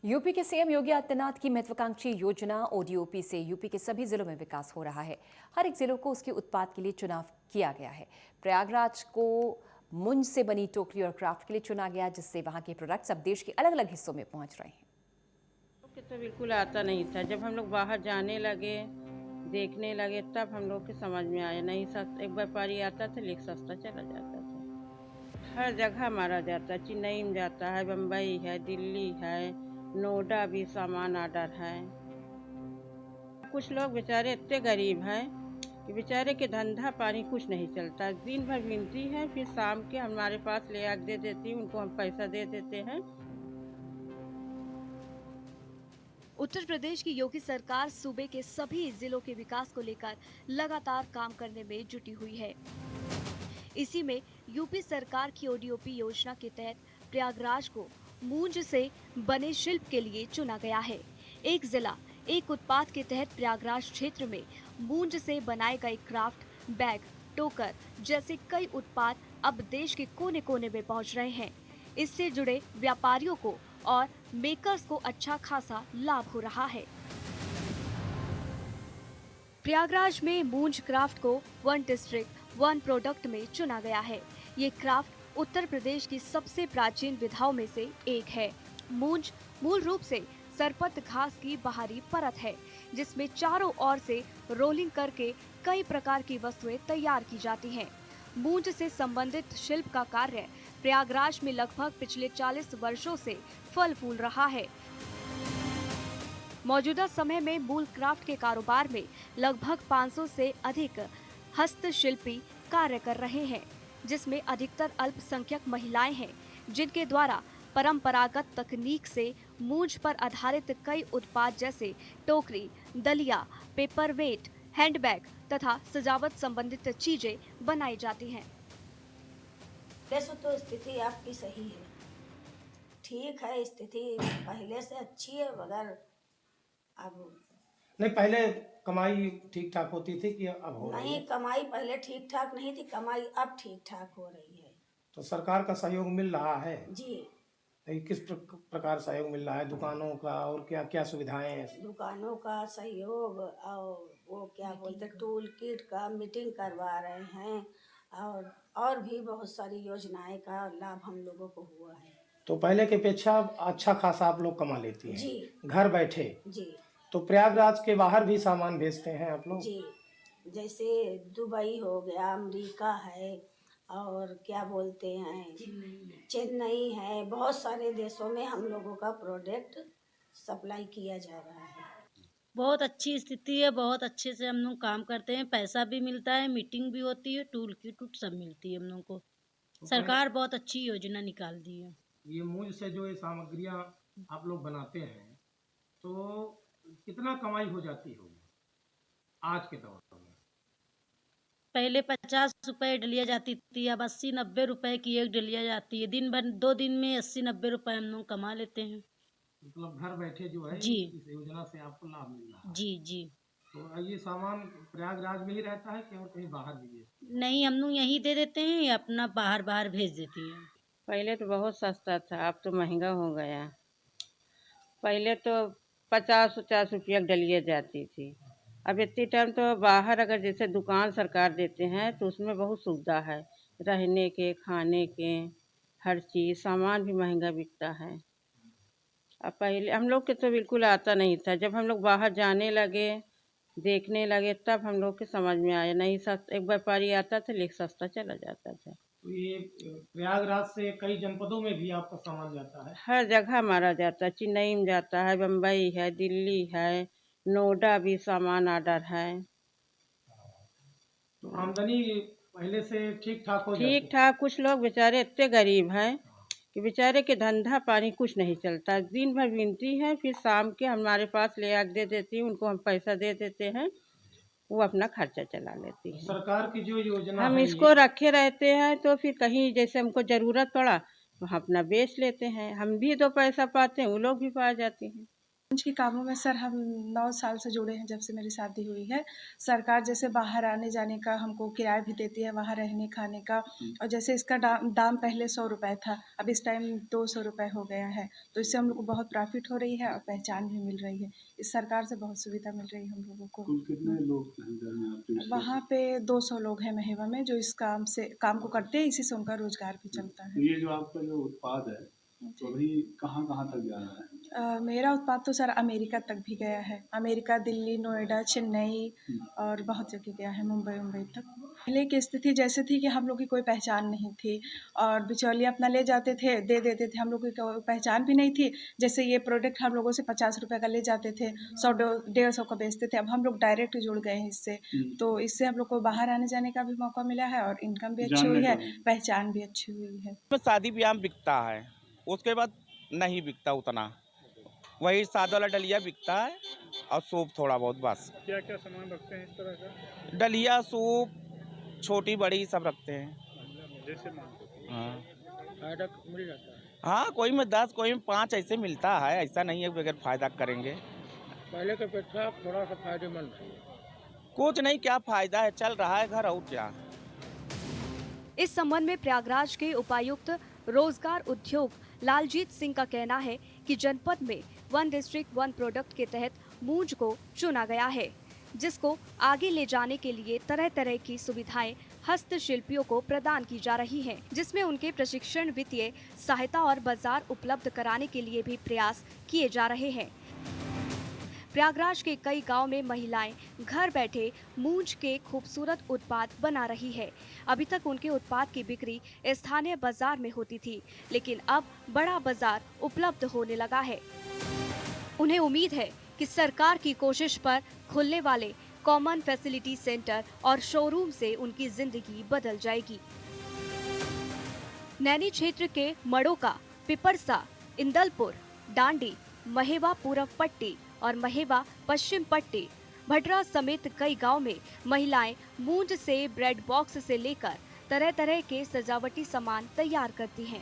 UP के CM Yogi Adityanath की महत्वाकांक्षी योजना ओडीओपी से यूपी के सभी जिलों में विकास हो रहा है। हर एक जिलों को उसके उत्पाद के लिए चुनाव किया गया है। प्रयागराज को मुंज से बनी टोकरी और क्राफ्ट के लिए चुना गया, जिससे वहां के प्रोडक्ट्स अब देश के अलग अलग हिस्सों में पहुंच रहे हैं। के तो बिल्कुल आता नहीं था। जब हम लोग बाहर जाने लगे, देखने लगे, तब हम लोग के समझ में आया। नहीं सस्ता, एक व्यापारी आता था लेके सस्ता चला जाता था। हर जगह मारा जाता है। चेन्नई में जाता है, बम्बई है, दिल्ली है, नोएडा भी सामान ऑर्डर है। कुछ लोग बेचारे इतने गरीब हैं कि बेचारे के धंधा पानी कुछ नहीं चलता। दिन भर मिलती है, फिर शाम के हमारे पास ले आके दे देती हूँ, उनको हम पैसा दे देते हैं। उत्तर प्रदेश की योगी सरकार सूबे के सभी जिलों के विकास को लेकर लगातार काम करने में जुटी हुई है। इसी में यूपी सरकार की ओडीओपी योजना के तहत प्रयागराज को मूंज से बने शिल्प के लिए चुना गया है। एक जिला एक उत्पाद के तहत प्रयागराज क्षेत्र में मूंज से बनाए गए क्राफ्ट, बैग, टोकर जैसे कई उत्पाद अब देश के कोने कोने में पहुंच रहे हैं। इससे जुड़े व्यापारियों को और मेकर्स को अच्छा खासा लाभ हो रहा है। प्रयागराज में मूंज क्राफ्ट को वन डिस्ट्रिक्ट वन प्रोडक्ट में चुना गया है। ये क्राफ्ट उत्तर प्रदेश की सबसे प्राचीन विधाओं में से एक है। मूंज मूल रूप से सरपत घास की बाहरी परत है, जिसमें चारों ओर से रोलिंग करके कई प्रकार की वस्तुएं तैयार की जाती हैं। मूंज से संबंधित शिल्प का कार्य प्रयागराज में लगभग पिछले 40 वर्षों से फल फूल रहा है। मौजूदा समय में मूल क्राफ्ट के कारोबार में लगभग 500 से अधिक हस्तशिल्पी कार्य कर रहे हैं, जिसमें अधिकतर अल्पसंख्यक महिलाएं हैं, जिनके द्वारा परंपरागत तकनीक से मूंज पर आधारित कई उत्पाद जैसे टोकरी, दलिया, पेपरवेट, हैंडबैग तथा सजावट संबंधित चीजें बनाई जाती हैं। वैसे तो स्थिति आपकी सही है, ठीक है, स्थिति पहले से अच्छी है, मगर अब नहीं, पहले कमाई ठीक ठाक होती थी कि अब हो रही नहीं, है? कमाई पहले ठीक ठाक नहीं थी, कमाई अब ठीक ठाक हो रही है। तो सरकार का सहयोग मिल रहा है? जी, ये किस प्रकार सहयोग मिल रहा है? दुकानों का और क्या क्या सुविधाएं हैं? दुकानों का सहयोग और वो क्या बोलते टूल किट का मीटिंग करवा रहे हैं, और भी बहुत सारी योजनाएं का लाभ हम लोगों को हुआ है। तो पहले की अपेक्षा अच्छा खासा आप लोग कमा लेती हैं जी घर बैठे। जी तो प्रयागराज के बाहर भी सामान भेजते हैं आप लोग? जी, जैसे दुबई हो गया, अमेरिका है, और क्या बोलते हैं चेन्नई है, बहुत सारे देशों में हम लोगों का प्रोडक्ट सप्लाई किया जा रहा है। बहुत अच्छी स्थिति है। बहुत अच्छे से हम लोग काम करते हैं, पैसा भी मिलता है, मीटिंग भी होती है, टूल किट उट सब मिलती है हम लोग को। सरकार बहुत अच्छी योजना निकाल दी है। ये मूंज से जो ये सामग्रियां आप लोग बनाते हैं, तो कितना कमाई हो जाती होगी आज के दौर में? पहले 50 रुपए डलिया जाती थी, अब 80-90 रुपए की एक डलिया जाती है। दिन भर 2 दिन में 80-90 रुपए हम लोग कमा लेते हैं। मतलब घर बैठे जो है जी इस योजना से आपको लाभ मिल रहा है। जी जी। तो ये सामान प्रयागराज में ही रहता है कि और कहीं बाहर भी है? नहीं, हम लोग यहीं दे देते हैं या अपना बाहर बाहर भेज देती हैं। पहले तो बहुत सस्ता था, अब तो महंगा हो गया। पहले तो 50-50 रुपया डलिया जाती थी। अब इतनी टाइम तो बाहर अगर जैसे दुकान सरकार देते हैं तो उसमें बहुत सुविधा है, रहने के, खाने के, हर चीज़। सामान भी महंगा बिकता है। अब पहले हम लोग के तो बिल्कुल आता नहीं था। जब हम लोग बाहर जाने लगे, देखने लगे, तब हम लोग के समझ में आया। नहीं सस्ता, एक व्यापारी आता था लेके सस्ता चला जाता था। तो ये प्रयागराज से कई जनपदों में भी आपका सामान जाता है? हर जगह मारा जाता है। चेन्नई में जाता है, बम्बई है, दिल्ली है, नोएडा भी सामान ऑर्डर है। तो आमदनी पहले से ठीक ठाक हो जाती ठीक है? ठाक। कुछ लोग बेचारे इतने गरीब हैं कि बेचारे के धंधा पानी कुछ नहीं चलता। दिन भर मिलती है, फिर शाम के हमारे पास ले आके दे देती हूँ, उनको हम पैसा दे देते हैं, वो अपना खर्चा चला लेती है। सरकार की जो योजना हम है इसको रखे रहते हैं, तो फिर कहीं जैसे हमको ज़रूरत पड़ा, वहाँ अपना बेच लेते हैं। हम भी 2 पैसा पाते हैं, वो लोग भी पा जाती हैं। के कामों में सर हम 9 साल से जुड़े हैं, जब से मेरी शादी हुई है। सरकार जैसे बाहर आने जाने का हमको किराया भी देती है, वहाँ रहने खाने का, और जैसे इसका दाम पहले 100 रुपए था, अब इस टाइम 200 रुपए हो गया है। तो इससे हम लोग को बहुत प्रॉफिट हो रही है और पहचान भी मिल रही है। इस सरकार से बहुत सुविधा मिल रही है हम लोगों को। कुल कितने लोग हैं आपके? वहाँ पे 200 लोग हैं महेवा में, जो इस काम को करते हैं, इसी से उनका रोजगार भी चलता है। ये जो आपका जो उत्पाद है तो अभी कहाँ तक जा रहा है? मेरा उत्पाद तो सर अमेरिका तक भी गया है। अमेरिका, दिल्ली, नोएडा, चेन्नई और बहुत जगह गया है, मुंबई तक। पहले की स्थिति जैसे थी कि हम लोग की कोई पहचान नहीं थी और बिचौलिया अपना ले जाते थे, दे देते थे, हम लोग की कोई पहचान भी नहीं थी। जैसे ये प्रोडक्ट हम लोगों से 50 रुपए का ले जाते थे, 100-150 का बेचते थे। अब हम लोग डायरेक्ट जुड़ गए हैं इससे, तो इससे हम लोग को बाहर आने जाने का भी मौका मिला है और इनकम भी अच्छी हुई है, पहचान भी अच्छी हुई है। शादी ब्याह में बिकता है, उसके बाद नहीं बिकता उतना, वही सादा वाला डलिया बिकता है और सूप थोड़ा बहुत बस। क्या क्या सामान रखते हैं इस तरह का? डलिया, सूप, छोटी बड़ी सब रखते हैं। जैसे हाँ फायदा मिल जाता है। हाँ, कोई में 10 कोई में 5 ऐसे मिलता है, ऐसा नहीं है बगैर फायदा करेंगे। पहले के अपेक्षा थोड़ा सा फायदेमंद है। कुछ नहीं, क्या फायदा है, चल रहा है घर और क्या। इस संबंध में प्रयागराज के उपायुक्त रोजगार उद्योग लालजीत सिंह का कहना है कि जनपद में 1 डिस्ट्रिक्ट 1 प्रोडक्ट के तहत मूंज को चुना गया है, जिसको आगे ले जाने के लिए तरह तरह की सुविधाएं हस्तशिल्पियों को प्रदान की जा रही हैं, जिसमें उनके प्रशिक्षण, वित्तीय सहायता और बाजार उपलब्ध कराने के लिए भी प्रयास किए जा रहे हैं। प्रयागराज के कई गांव में महिलाएं घर बैठे मूंज के खूबसूरत उत्पाद बना रही है। अभी तक उनके उत्पाद की बिक्री स्थानीय बाजार में होती थी, लेकिन अब बड़ा बाजार उपलब्ध होने लगा है। उन्हें उम्मीद है कि सरकार की कोशिश पर खुलने वाले कॉमन फैसिलिटी सेंटर और शोरूम से उनकी जिंदगी बदल जाएगी। नैनी क्षेत्र के मड़ोका, पिपरसा, इंदलपुर, डांडी, महेवा पूर्व पट्टी और महेवा पश्चिम पट्टी, भटरा समेत कई गांव में महिलाएं मूंज से ब्रेड बॉक्स से लेकर तरह तरह के सजावटी सामान तैयार करती हैं।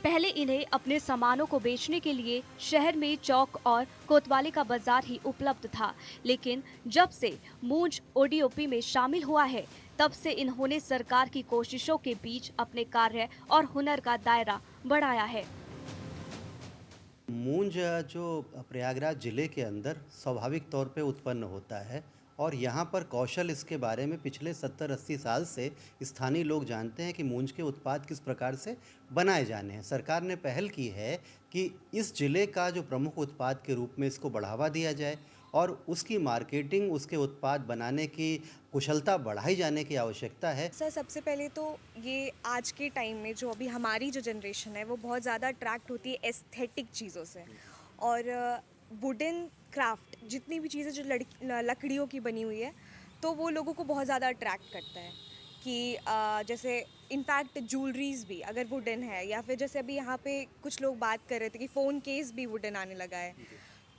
पहले इन्हें अपने सामानों को बेचने के लिए शहर में चौक और कोतवाली का बाजार ही उपलब्ध था, लेकिन जब से मूंज ओडीओपी में शामिल हुआ है, तब से इन्होंने सरकार की कोशिशों के बीच अपने कार्य और हुनर का दायरा बढ़ाया है। मूंज जो प्रयागराज जिले के अंदर स्वाभाविक तौर पे उत्पन्न होता है और यहाँ पर कौशल इसके बारे में पिछले 70-80 साल से स्थानीय लोग जानते हैं कि मूंज के उत्पाद किस प्रकार से बनाए जाने हैं। सरकार ने पहल की है कि इस जिले का जो प्रमुख उत्पाद के रूप में इसको बढ़ावा दिया जाए और उसकी मार्केटिंग, उसके उत्पाद बनाने की कुशलता बढ़ाई जाने की आवश्यकता है। सर, सबसे पहले तो ये आज के टाइम में जो अभी हमारी जो जनरेशन है वो बहुत ज़्यादा अट्रैक्ट होती है एस्थेटिक चीज़ों से, और वुडन क्राफ्ट जितनी भी चीज़ें जो लकड़ियों की बनी हुई है, तो वो लोगों को बहुत ज़्यादा अट्रैक्ट करता है कि जैसे इनफैक्ट ज्वेलरीज भी अगर वुडन है, या फिर जैसे अभी यहाँ पे कुछ लोग बात कर रहे थे कि फ़ोन केस भी वुडन आने लगा है,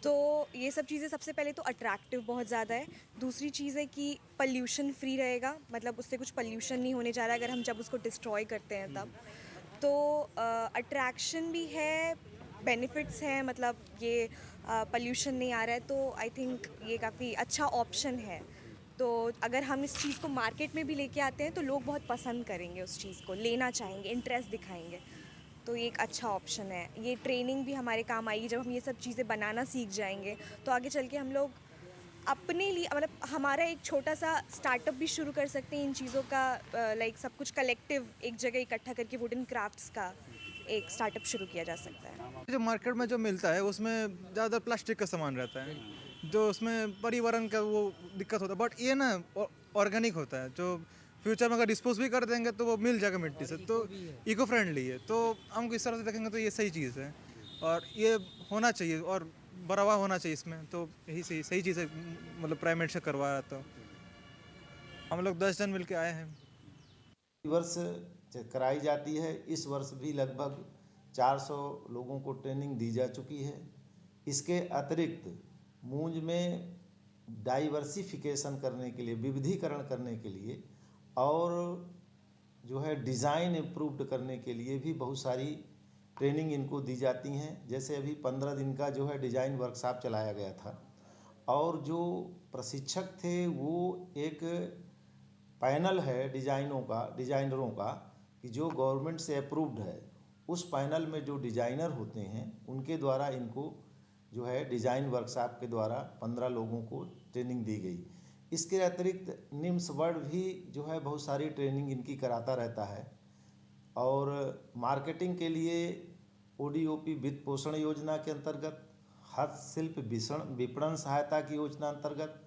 तो ये सब चीज़ें सबसे पहले तो अट्रैक्टिव बहुत ज़्यादा है। दूसरी चीज़ है कि पल्यूशन फ्री रहेगा, मतलब उससे कुछ पल्यूशन नहीं होने जा रहा है अगर हम जब उसको डिस्ट्रॉय करते हैं तब। तो अट्रैक्शन भी है, बेनिफिट्स हैं, मतलब ये पल्यूशन नहीं आ रहा है, तो आई थिंक ये काफ़ी अच्छा ऑप्शन है। तो अगर हम इस चीज़ को मार्केट में भी लेके आते हैं तो लोग बहुत पसंद करेंगे, उस चीज़ को लेना चाहेंगे, इंटरेस्ट दिखाएंगे, तो ये एक अच्छा ऑप्शन है। ये ट्रेनिंग भी हमारे काम आएगी, जब हम ये सब चीज़ें बनाना सीख जाएंगे तो आगे चल के हम लोग अपने लिए, मतलब हमारा एक छोटा सा स्टार्टअप भी शुरू कर सकते हैं इन चीज़ों का, लाइक सब कुछ कलेक्टिव एक जगह इकट्ठा करके वुडन क्राफ्ट्स का एक स्टार्टऑप शुरू किया जा सकता है। जो मार्केट में जो मिलता है उसमें ज़्यादा प्लास्टिक का सामान रहता है, जो उसमें पर्यावरण का वो दिक्कत होता है, बट ये ना ऑर्गेनिक होता है, जो फ्यूचर में अगर डिस्पोज भी कर देंगे तो वो मिल जाएगा मिट्टी से, तो इको फ्रेंडली है। तो हम इस तरह से देखेंगे तो ये सही चीज़ है और ये होना चाहिए और बढ़ावा होना चाहिए इसमें, तो यही सही चीज़ है। मतलब प्राइमेट से करवा रहा, तो हम लोग 10 जन मिल के आए हैं। वर्ष कराई जाती है, इस वर्ष भी लगभग 400 लोगों को ट्रेनिंग दी जा चुकी है। इसके अतिरिक्त मूंज में डाइवर्सिफिकेशन करने के लिए, विविधीकरण करने के लिए और जो है डिज़ाइन इम्प्रूव्ड करने के लिए भी बहुत सारी ट्रेनिंग इनको दी जाती हैं। जैसे अभी 15 दिन का जो है डिज़ाइन वर्कशॉप चलाया गया था और जो प्रशिक्षक थे वो एक पैनल है डिज़ाइनरों का कि जो गवर्नमेंट से अप्रूव्ड है। उस पैनल में जो डिज़ाइनर होते हैं उनके द्वारा इनको जो है डिज़ाइन वर्कशॉप के द्वारा 15 लोगों को ट्रेनिंग दी गई। इसके अतिरिक्त निम्स वर्ड भी जो है बहुत सारी ट्रेनिंग इनकी कराता रहता है। और मार्केटिंग के लिए ODOP वित्त पोषण योजना के अंतर्गत, हस्तशिल्प विपणन सहायता की योजना अंतर्गत,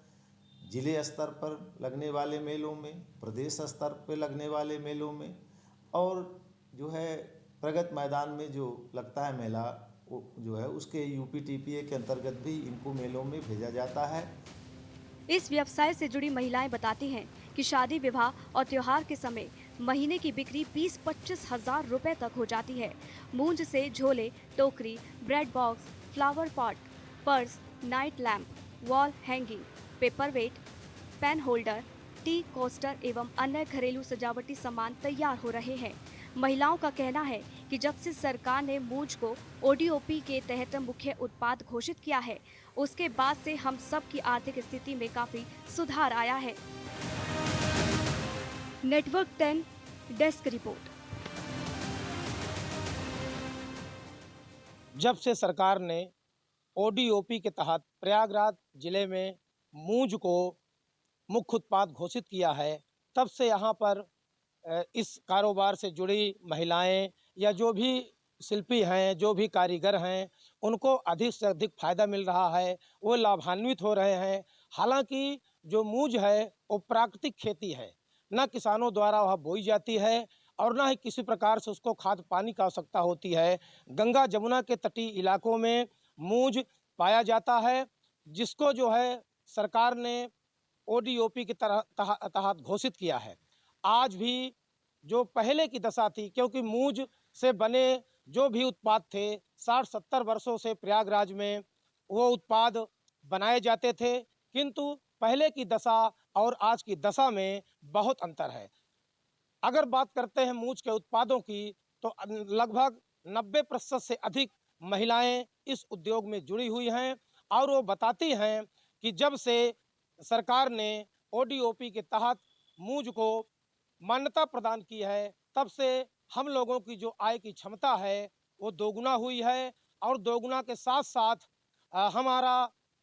जिले स्तर पर लगने वाले मेलों में, प्रदेश स्तर पर लगने वाले मेलों में और जो है प्रगत मैदान में जो लगता है मेला जो है उसके UPTPA के अंतर्गत भी इनको मेलों में भेजा जाता है। इस व्यवसाय से जुड़ी महिलाएं बताती हैं कि शादी विवाह और त्योहार के समय महीने की बिक्री 20-25 हजार रुपए तक हो जाती है। मूंज से झोले, टोकरी, bread box, flower pot, purse, night lamp, wall hanging, paperweight, pen holder, tea coaster एवं अन्य घरेलू सजावटी सामान तैयार हो रहे हैं। महिलाओं का कहना है कि जब से सरकार ने मूंज को ODOP के तहत मुख्य उत्पाद घोषित किया है, उसके बाद से हम सब की आर्थिक स्थिति में काफी सुधार आया है। Network 10 desk report. जब से सरकार ने ODOP के तहत प्रयागराज जिले में मूंज को मुख्य उत्पाद घोषित किया है, तब से यहाँ पर इस कारोबार से जुड़ी महिलाएं या जो भी शिल्पी हैं, जो भी कारीगर हैं, उनको अधिक से अधिक फायदा मिल रहा है, वो लाभान्वित हो रहे हैं। हालांकि जो मूंज है वो प्राकृतिक खेती है, न किसानों द्वारा वह बोई जाती है और न ही किसी प्रकार से उसको खाद पानी की आवश्यकता होती है। गंगा जमुना के तटीय इलाकों में मूंज पाया जाता है, जिसको जो है सरकार ने ODOP के तहत घोषित किया है। आज भी जो पहले की दशा थी, क्योंकि मूंज से बने जो भी उत्पाद थे 60-70 वर्षों से प्रयागराज में वो उत्पाद बनाए जाते थे, किंतु पहले की दशा और आज की दशा में बहुत अंतर है। अगर बात करते हैं मूंज के उत्पादों की, तो लगभग 90% से अधिक महिलाएं इस उद्योग में जुड़ी हुई हैं और वो बताती हैं कि जब से सरकार ने ODOP के तहत मूंज को मान्यता प्रदान की है, तब से हम लोगों की जो आय की क्षमता है वो दोगुना हुई है और दोगुना के साथ साथ हमारा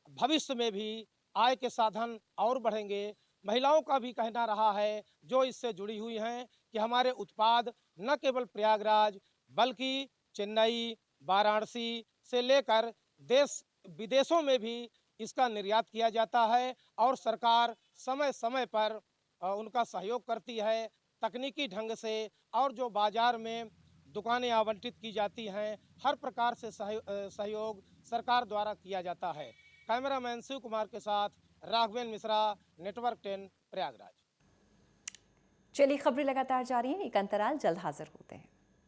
भविष्य में भी आय के साधन और बढ़ेंगे। महिलाओं का भी कहना रहा है जो इससे जुड़ी हुई हैं कि हमारे उत्पाद न केवल प्रयागराज बल्कि चेन्नई, वाराणसी से लेकर देश विदेशों में भी इसका निर्यात किया जाता है और सरकार समय समय पर उनका सहयोग करती है तकनीकी ढंग से, और जो बाजार में दुकानें आवंटित की जाती हैं, हर प्रकार से सहयोग सरकार द्वारा किया जाता है। कैमरामैन शिव कुमार के साथ राघवेंद्र मिश्रा, नेटवर्क 10 प्रयागराज। चलिए खबरें लगातार जारी हैं, एक अंतराल, जल्द हाजिर होते हैं।